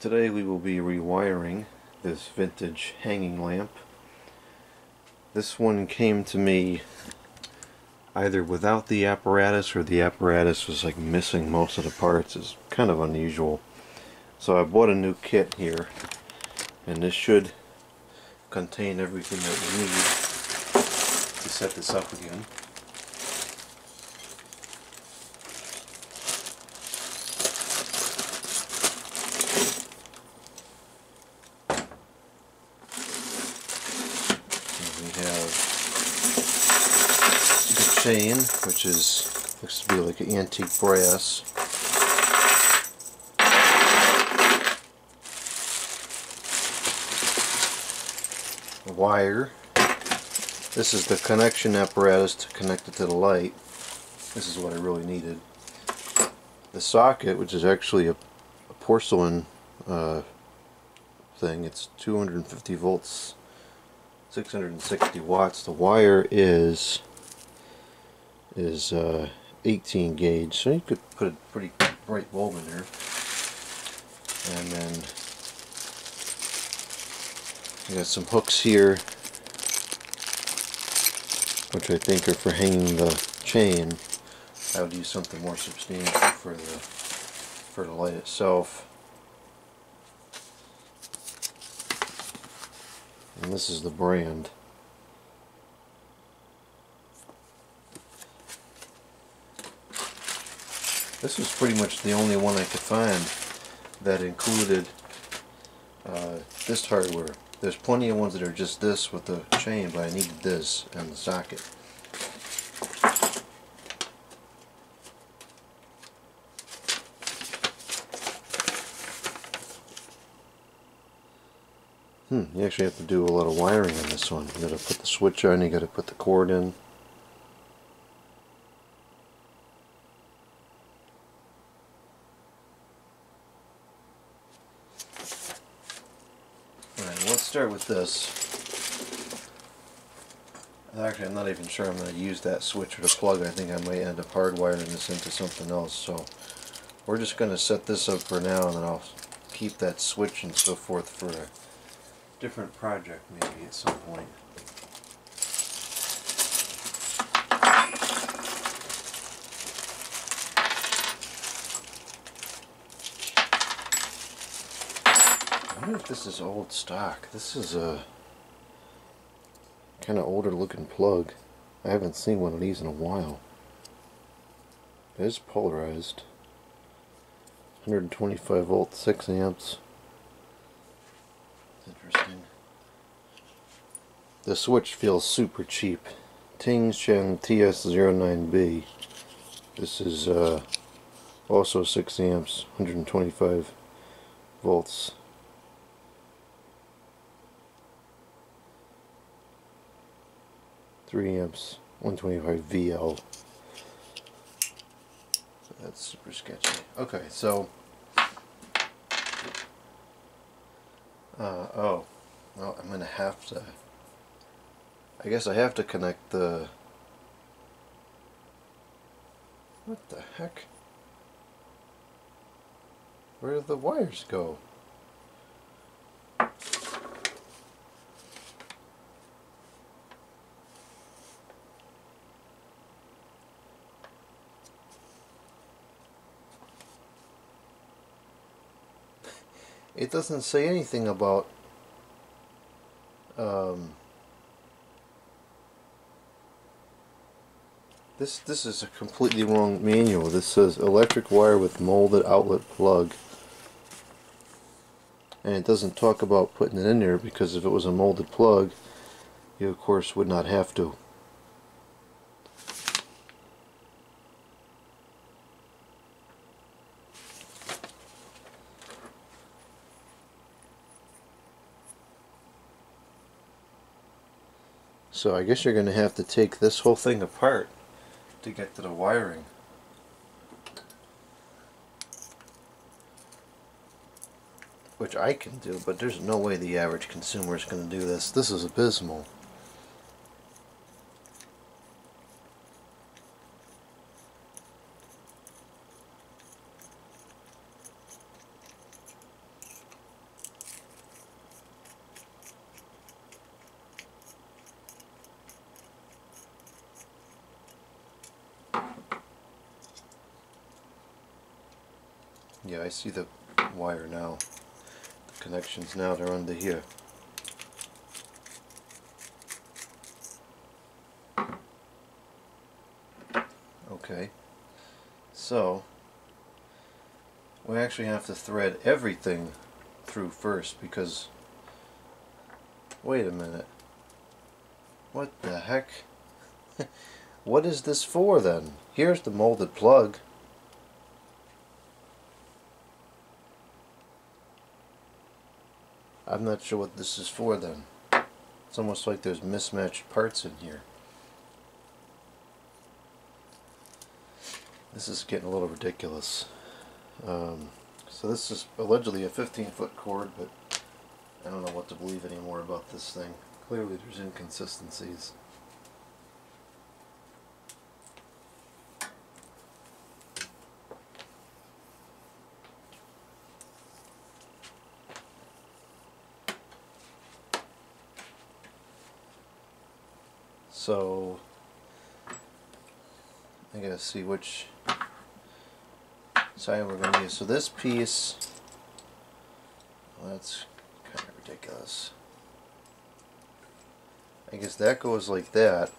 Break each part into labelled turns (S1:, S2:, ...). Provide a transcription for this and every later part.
S1: Today we will be rewiring this vintage hanging lamp. This one came to me either without the apparatus or the apparatus was like missing most of the parts. It's kind of unusual. So I bought a new kit here, and this should contain everything that we need to set this up again. Chain, which looks to be like an antique brass. A wire. This is the connection apparatus to connect it to the light. This is what I really needed. The socket, which is actually a porcelain thing. It's 250 volts, 660 watts. The wire is 18 gauge, so you could put a pretty bright bulb in there. And then I got some hooks here, which I think are for hanging the chain. I would use something more substantial for the light itself. And this is the brand. This was pretty much the only one I could find that included this hardware. There's plenty of ones that are just this with the chain, but I needed this and the socket. You actually have to do a lot of wiring on this one. You gotta put the switch on, you gotta put the cord in. Alright, let's start with this. Actually, I'm not even sure I'm going to use that switch or the plug. I think I might end up hardwiring this into something else. So we're just going to set this up for now, and then I'll keep that switch and so forth for a different project maybe at some point. I wonder if this is old stock. This is a kind of older looking plug. I haven't seen one of these in a while. It is polarized. 125 volts, 6 amps. Interesting. The switch feels super cheap. Tingshan TS09B. This is also 6 amps, 125 volts. 3 amps, 125 VL. So that's super sketchy. Okay, so oh, well, I'm gonna have to. I guess I have to connect the. What the heck? Where did the wires go? It doesn't say anything about this is a completely wrong manual. This says electric wire with molded outlet plug, and it doesn't talk about putting it in there, because if it was a molded plug you of course would not have to. So I guess you're going to have to take this whole thing apart to get to the wiring. Which I can do, but there's no way the average consumer is going to do this. This is abysmal. Yeah, I see the wire now. The connections now, they're under here. Okay, so we actually have to thread everything through first because, wait a minute, what the heck? What is this for then? Here's the molded plug. I'm not sure what this is for then. It's almost like there's mismatched parts in here. This is getting a little ridiculous. So this is allegedly a 15-foot cord, but I don't know what to believe anymore about this thing. Clearly there's inconsistencies. So I gotta see which side we're gonna use. So this piece, well, that's kind of ridiculous. I guess that goes like that.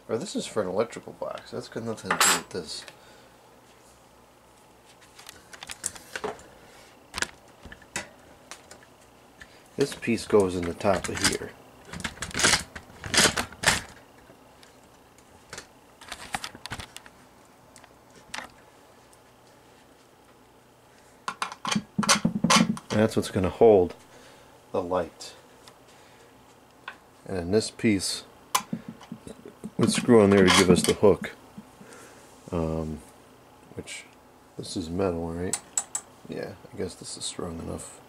S1: Or this is for an electrical box. That's got nothing to do with this. This piece goes in the top of here. And that's what's going to hold the light. And then this piece would screw on there to give us the hook. Which, this is metal, right? Yeah, I guess this is strong enough.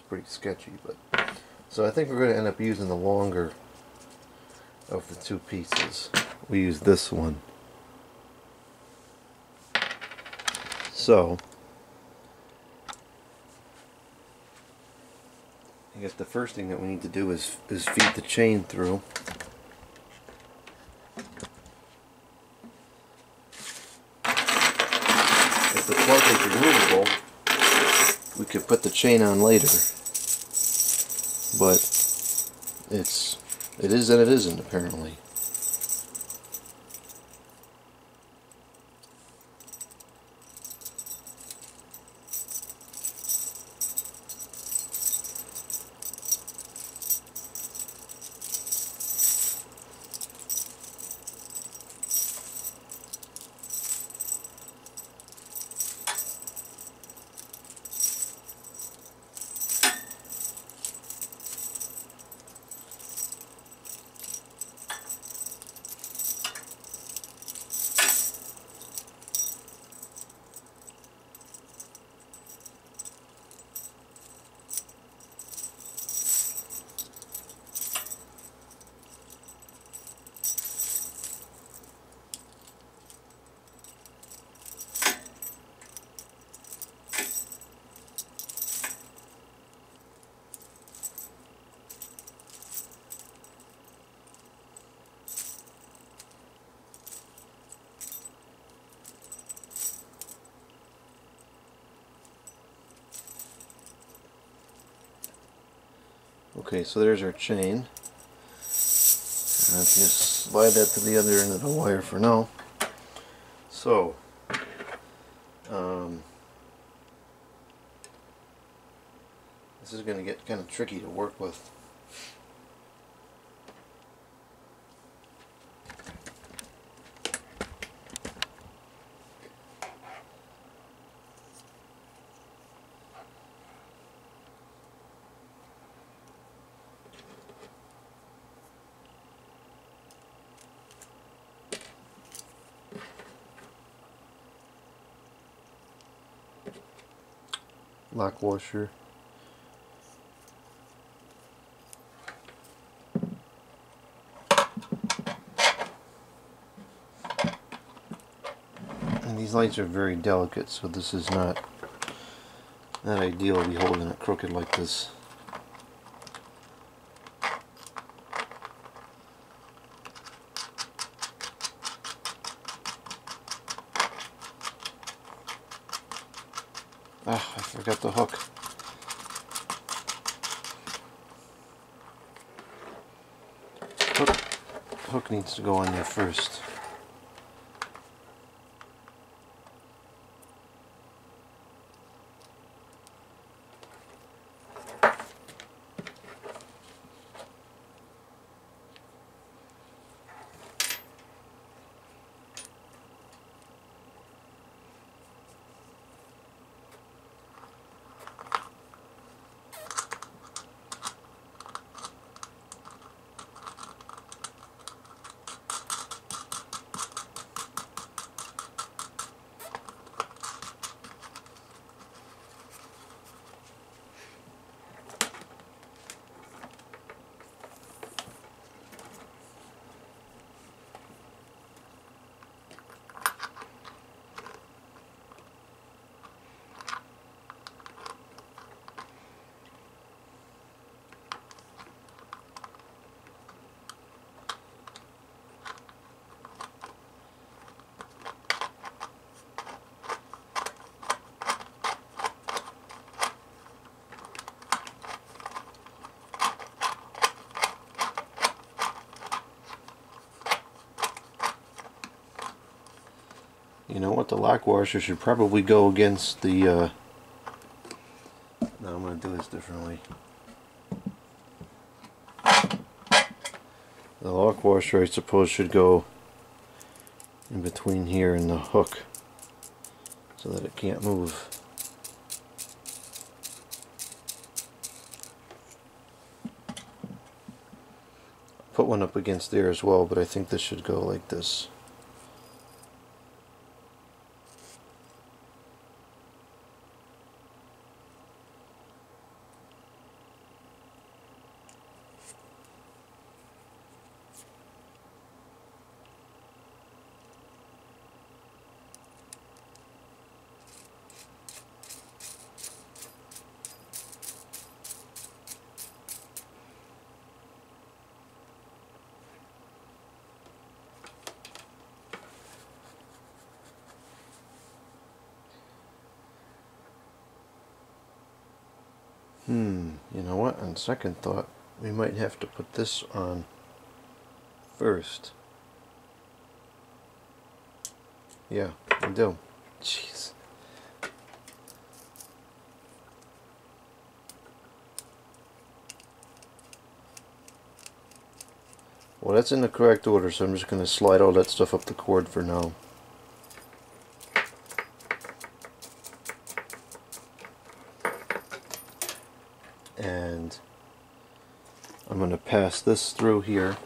S1: Pretty sketchy, but so I think we're going to end up using the longer of the two pieces. We use this one. So I guess the first thing that we need to do is feed the chain through. If the plug is removable, we could put the chain on later. But it is and it isn't, apparently. Okay, so there's our chain. Let's just slide that to the other end of the wire for now. So, this is going to get kind of tricky to work with. Lock washer. And these lights are very delicate, so this is not ideal to be holding it crooked like this. Ah, I forgot the hook. Hook needs to go on there first. You know what, the lock washer should probably go against the, no, I'm going to do this differently. The lock washer, I suppose, should go in between here and the hook so that it can't move. Put one up against there as well, but I think this should go like this. You know what, on second thought, we might have to put this on first. Yeah, we do. Jeez. Well, that's in the correct order, so I'm just going to slide all that stuff up the cord for now. And I'm going to pass this through here.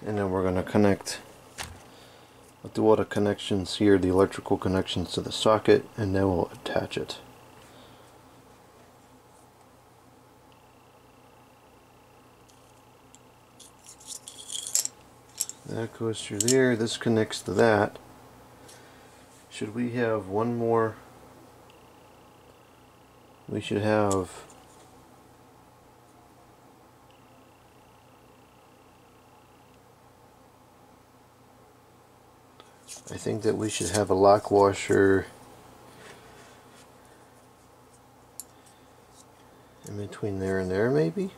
S1: And then we're going to connect, we'll do all the connections here, the electrical connections to the socket, and then we'll attach it. That goes through there, this connects to that. Should we have one more? We should have I think that we should have a lock washer in between there and there, maybe?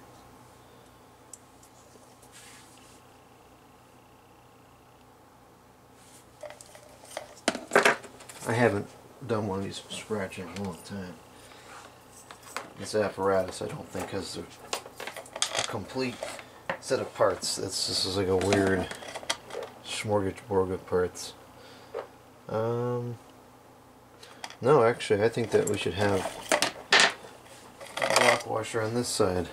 S1: I haven't done one of these from scratch in a long time. This apparatus, I don't think, has a complete set of parts. This is like a weird smorgasbord of parts. No, actually, I think that we should have a lock washer on this side.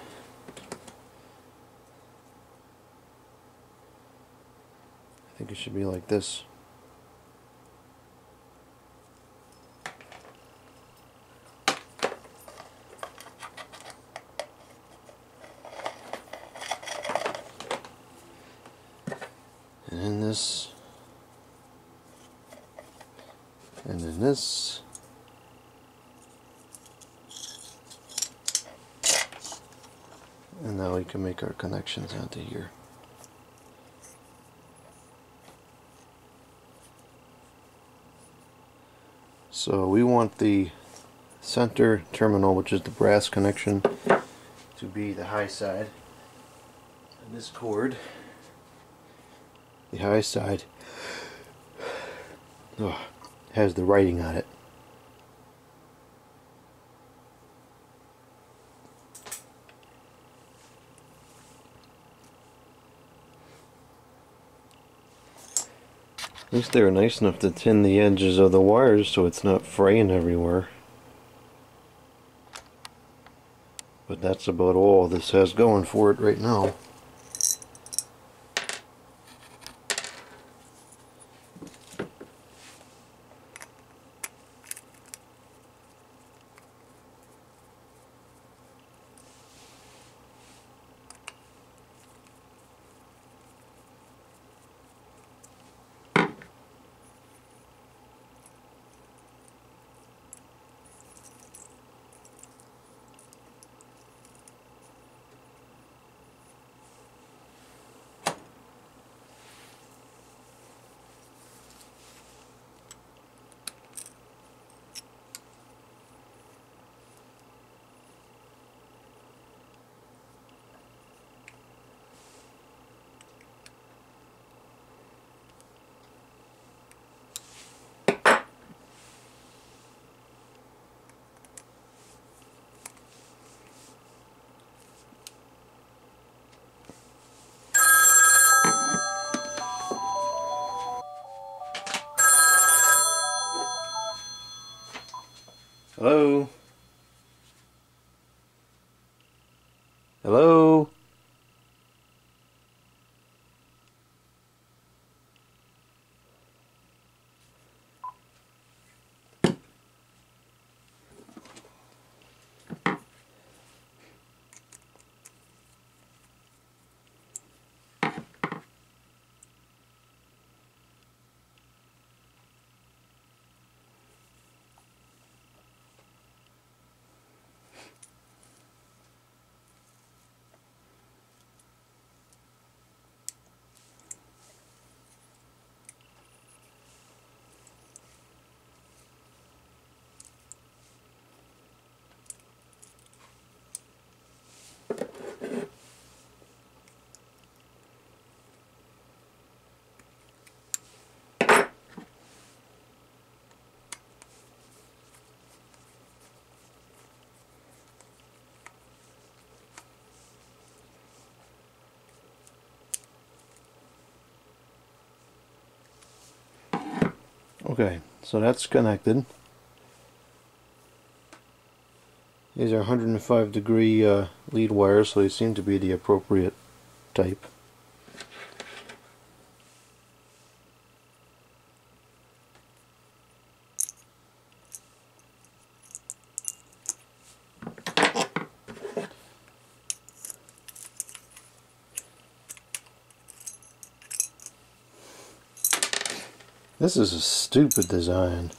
S1: I think it should be like this. And then this. And then this. And now we can make our connections onto here. So we want the center terminal, which is the brass connection, to be the high side. And this cord, the high side, has the writing on it. At least they were nice enough to tin the edges of the wires so it's not fraying everywhere. But that's about all this has going for it right now. Hello? Hello? Okay, so that's connected. These are 105-degree lead wires, so they seem to be the appropriate type. This is a stupid design.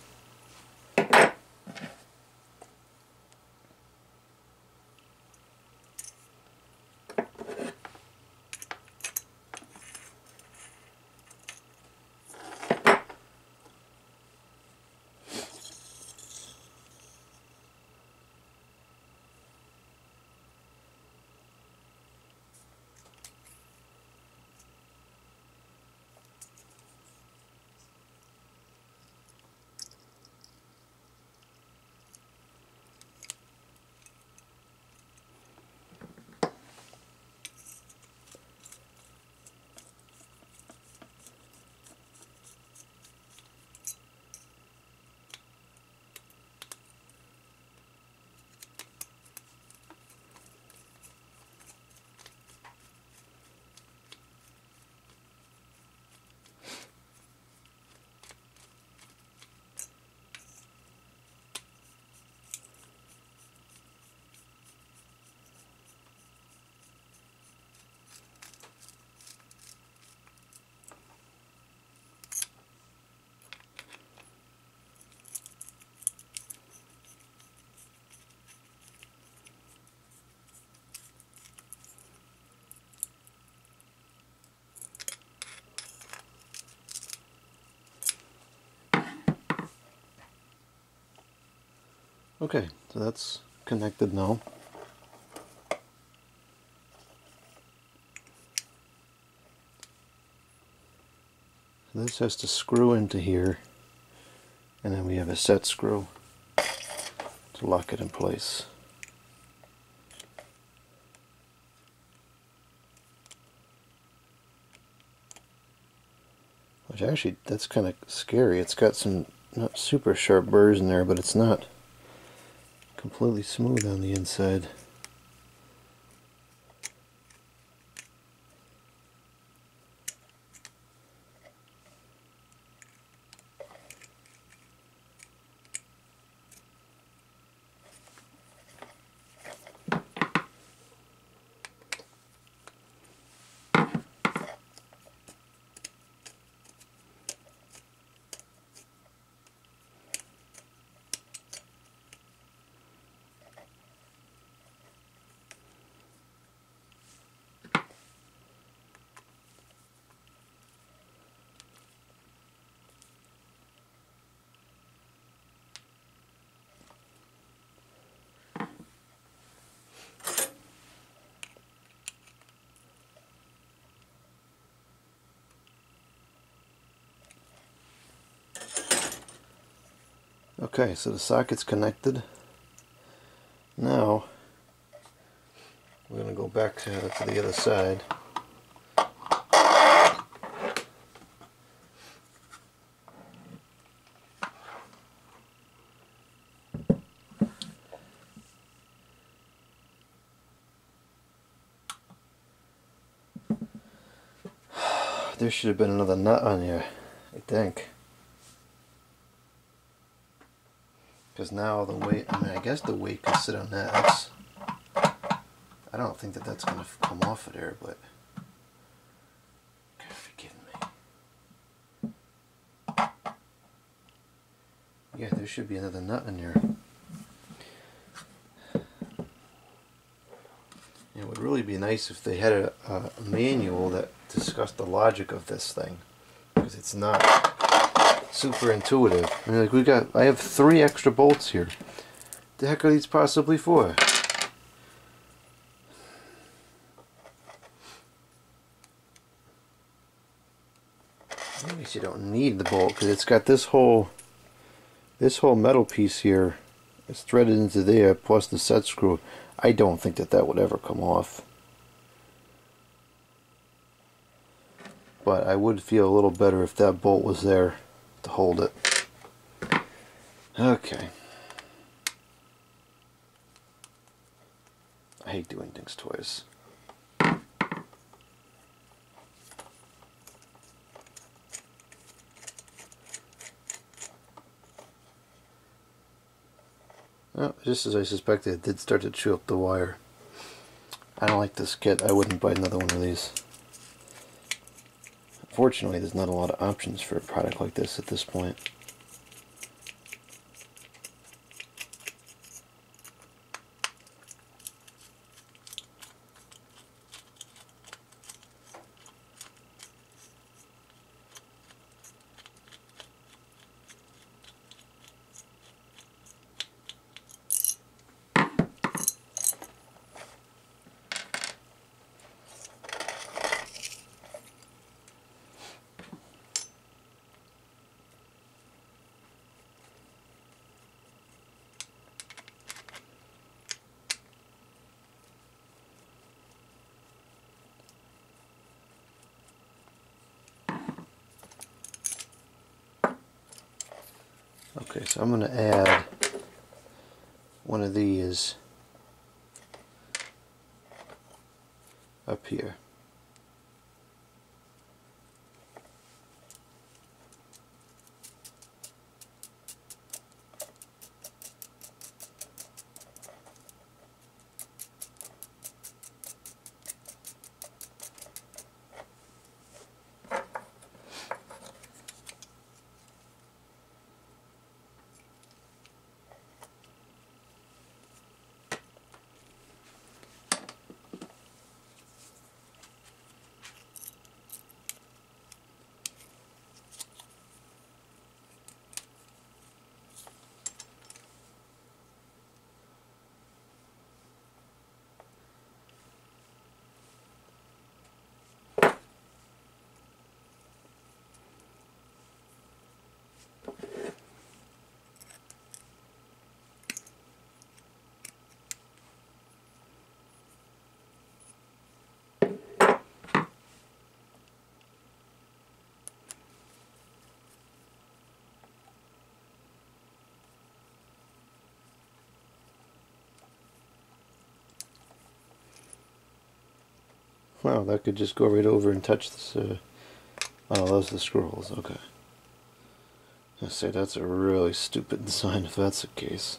S1: Okay, so that's connected now. This has to screw into here, and then we have a set screw to lock it in place. Which actually, that's kind of scary. It's got some not super sharp burrs in there, but it's not completely smooth on the inside. Okay, so the socket's connected. Now we're going to go back to the other side. There should have been another nut on here, I think. Because now the weight, I mean, I guess the weight could sit on that. I don't think that that's going to come off of there, but gotta be kidding me. Yeah, there should be another nut in there. It would really be nice if they had a manual that discussed the logic of this thing, because it's not super intuitive. I mean, like I have 3 extra bolts here. The heck are these possibly for? I guess you don't need the bolt because it's got this whole metal piece here. It's threaded into there plus the set screw. I don't think that that would ever come off. But I would feel a little better if that bolt was there to hold it. Okay. I hate doing things twice. Oh, just as I suspected, it did start to chew up the wire. I don't like this kit. I wouldn't buy another one of these. Fortunately, there's not a lot of options for a product like this at this point. Okay, so I'm going to add one of these up here. Wow, that could just go right over and touch this. Oh, those are the scrolls. Okay. I say that's a really stupid design if that's the case.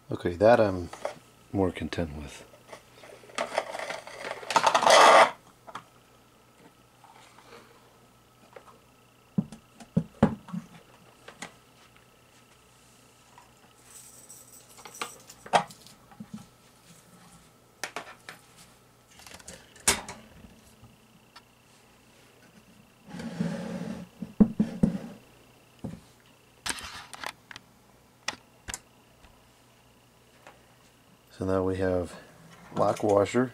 S1: Okay, that I'm more content with. So now we have lock washer,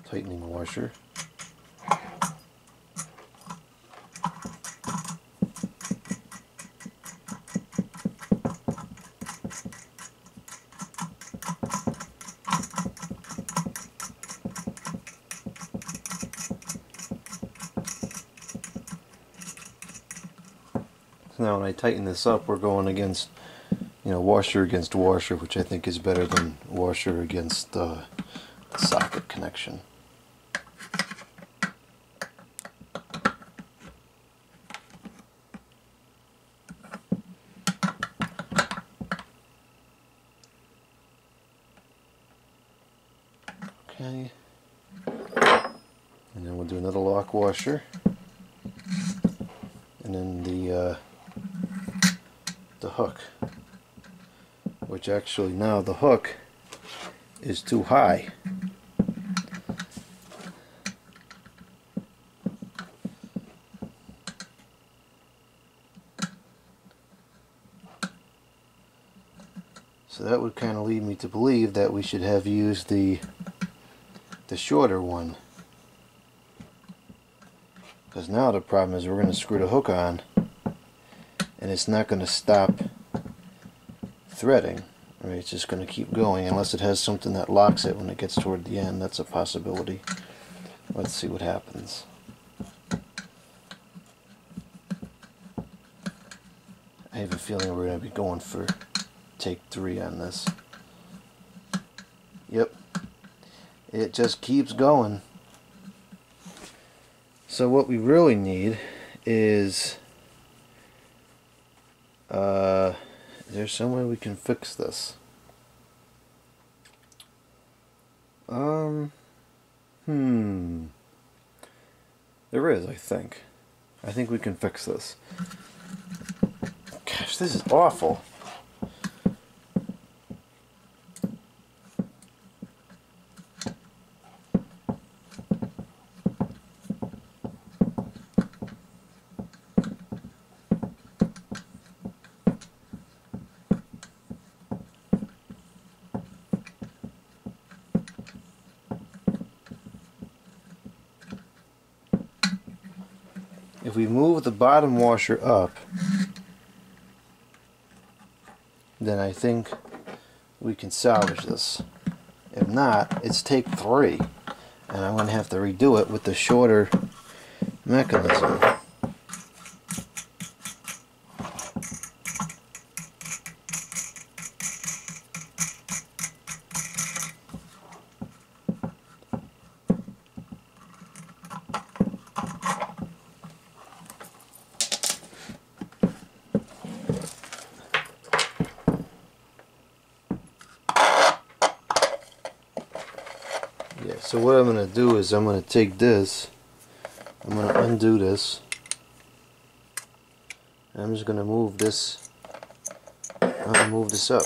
S1: tightening washer, Now when I tighten this up, we're going against, you know, washer against washer, which I think is better than washer against socket connection. Okay, and then we'll do another lock washer, and then the hook, which actually now the hook is too high. So that would kind of lead me to believe that we should have used the shorter one, because now the problem is we're going to screw the hook on and it's not going to stop threading, right? It's just going to keep going unless it has something that locks it when it gets toward the end. That's a possibility. Let's see what happens. I have a feeling we're going to be going for take 3 on this. Yep. It just keeps going. So what we really need is there's some way we can fix this. There is, I think. I think we can fix this. Gosh, this is awful. If we move the bottom washer up, then I think we can salvage this. If not, it's take 3, and I'm going to have to redo it with the shorter mechanism. So what I'm going to do is I'm going to take this, I'm going to undo this, and I'm just going to move this, I'm going to move this up.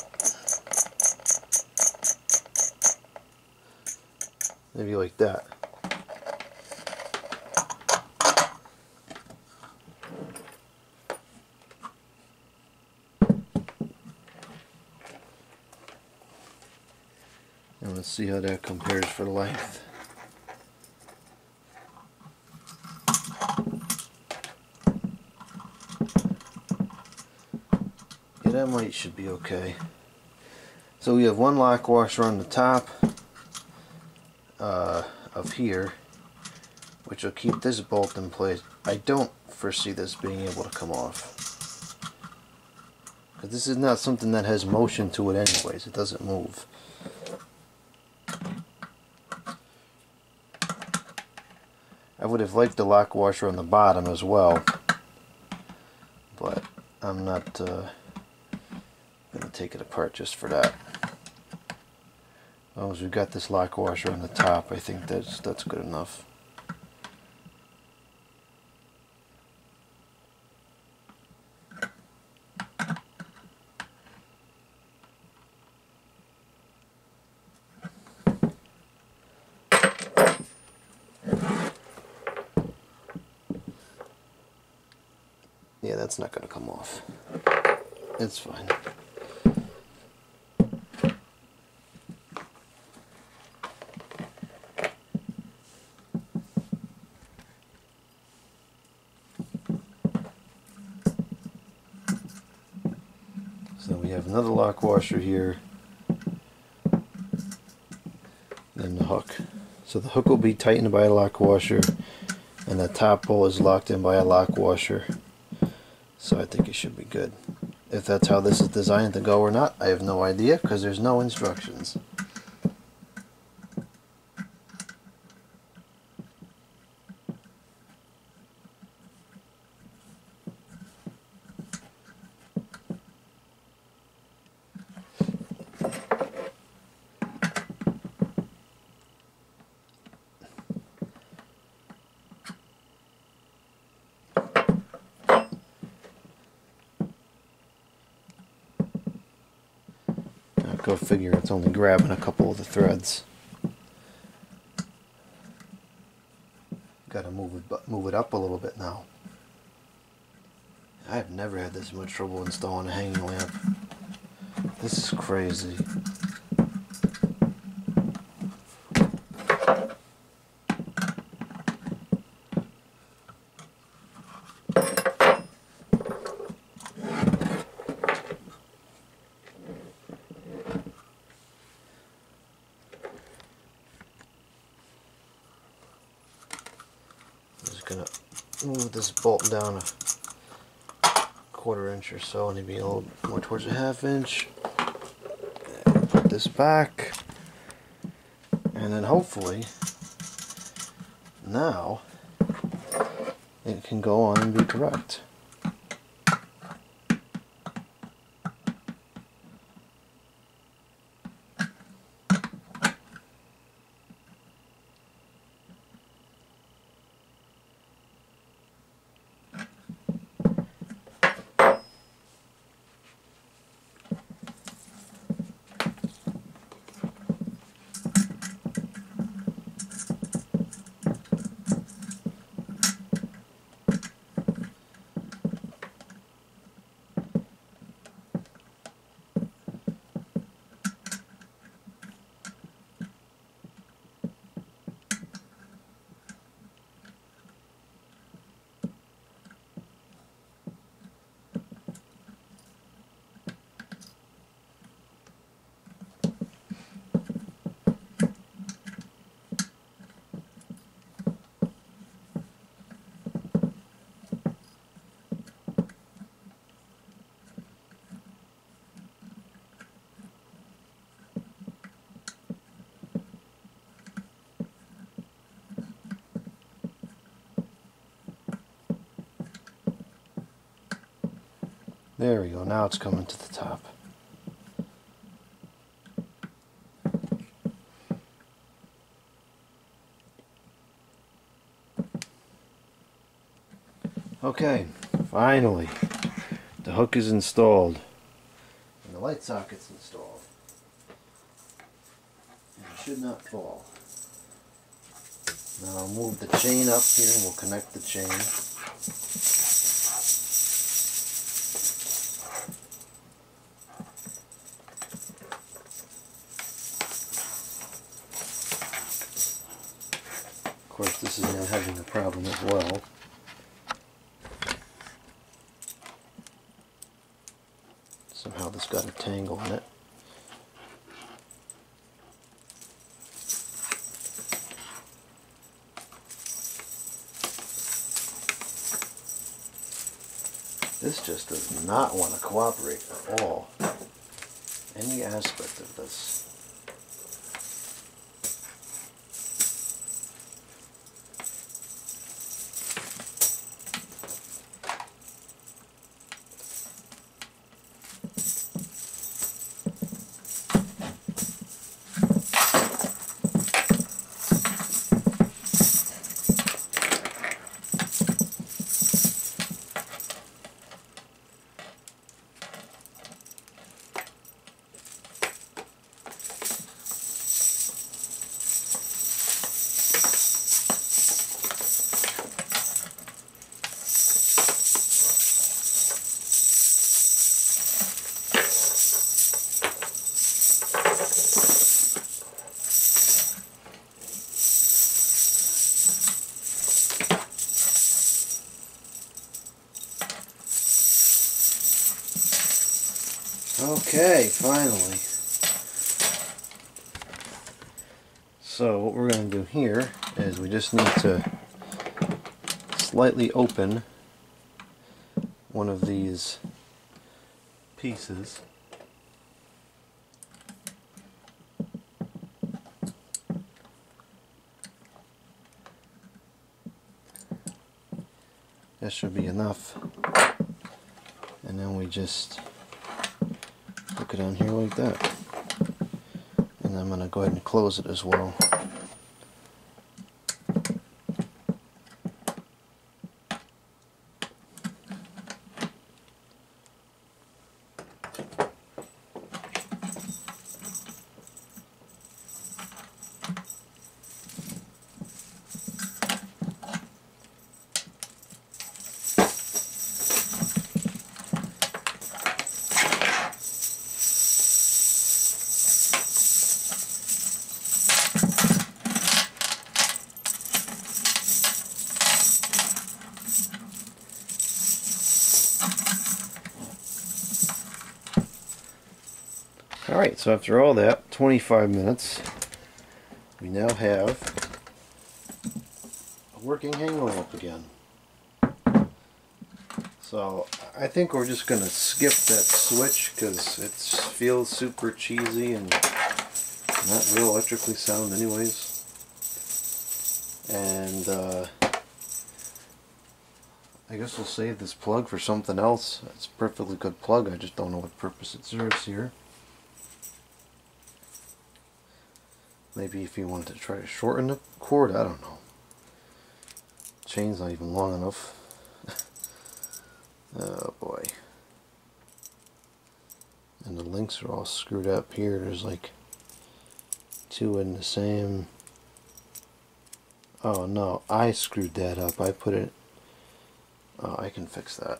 S1: Maybe like that. And let's see how that compares for length. Yeah, that should be okay. So we have one lock washer on the top of here, which will keep this bolt in place. I don't foresee this being able to come off, because this is not something that has motion to it anyways. It doesn't move. I would have liked the lock washer on the bottom as well, but I'm not going to take it apart just for that. As long as we've got this lock washer on the top, I think that's good enough. Yeah, that's not going to come off. It's fine. So we have another lock washer here, then the hook. So the hook will be tightened by a lock washer, and the top bowl is locked in by a lock washer. So I think it should be good. If that's how this is designed to go or not, I have no idea because there's no instructions. Go figure, it's only grabbing a couple of the threads. Gotta move it up a little bit now. I've never had this much trouble installing a hanging lamp. This is crazy. Gonna move this bolt down a 1/4 inch or so, and maybe a little more towards a 1/2 inch. Put this back, and then hopefully now it can go on and be correct. There we go, now it's coming to the top. Okay, finally, the hook is installed and the light socket's installed. And it should not fall. Now I'll move the chain up here and we'll connect the chain. Of course, this is now having a problem as well. Somehow this got a tangle in it. This just does not want to cooperate at all. Any aspect of this. Okay, finally. So what we're going to do here is we just need to slightly open one of these pieces. That should be enough. And then we just hook it on here like that. And I'm going to go ahead and close it as well. Alright, so after all that, 25 minutes, we now have a working hang lamp again. So I think we're just going to skip that switch because it feels super cheesy and not real electrically sound anyways. And I guess we'll save this plug for something else. It's a perfectly good plug, I just don't know what purpose it serves here. Maybe if you wanted to try to shorten the cord, I don't know. Chain's not even long enough. Oh boy. And the links are all screwed up here. There's like two in the same. Oh no, I screwed that up. I put it. Oh, I can fix that.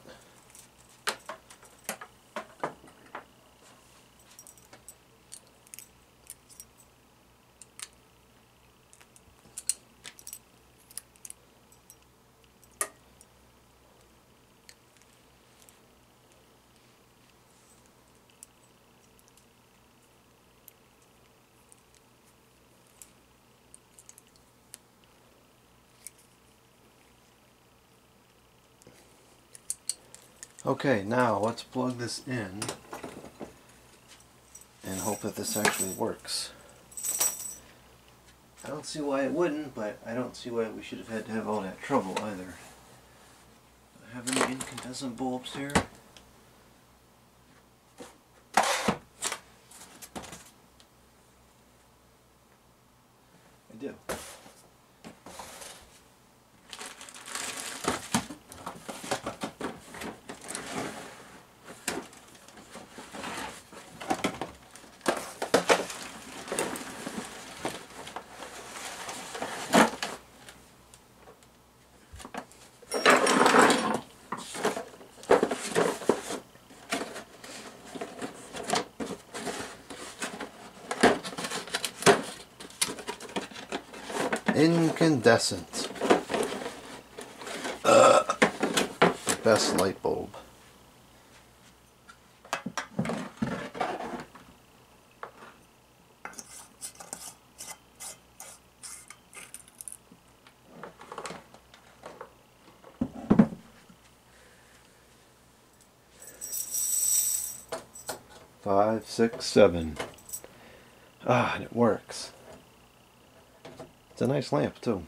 S1: Okay, now let's plug this in and hope that this actually works. I don't see why it wouldn't, but I don't see why we should have had to have all that trouble either. Do I have any incandescent bulbs here? I do. Incandescent. Best light bulb. Five, six, seven. Ah, and it works. It's a nice lamp too.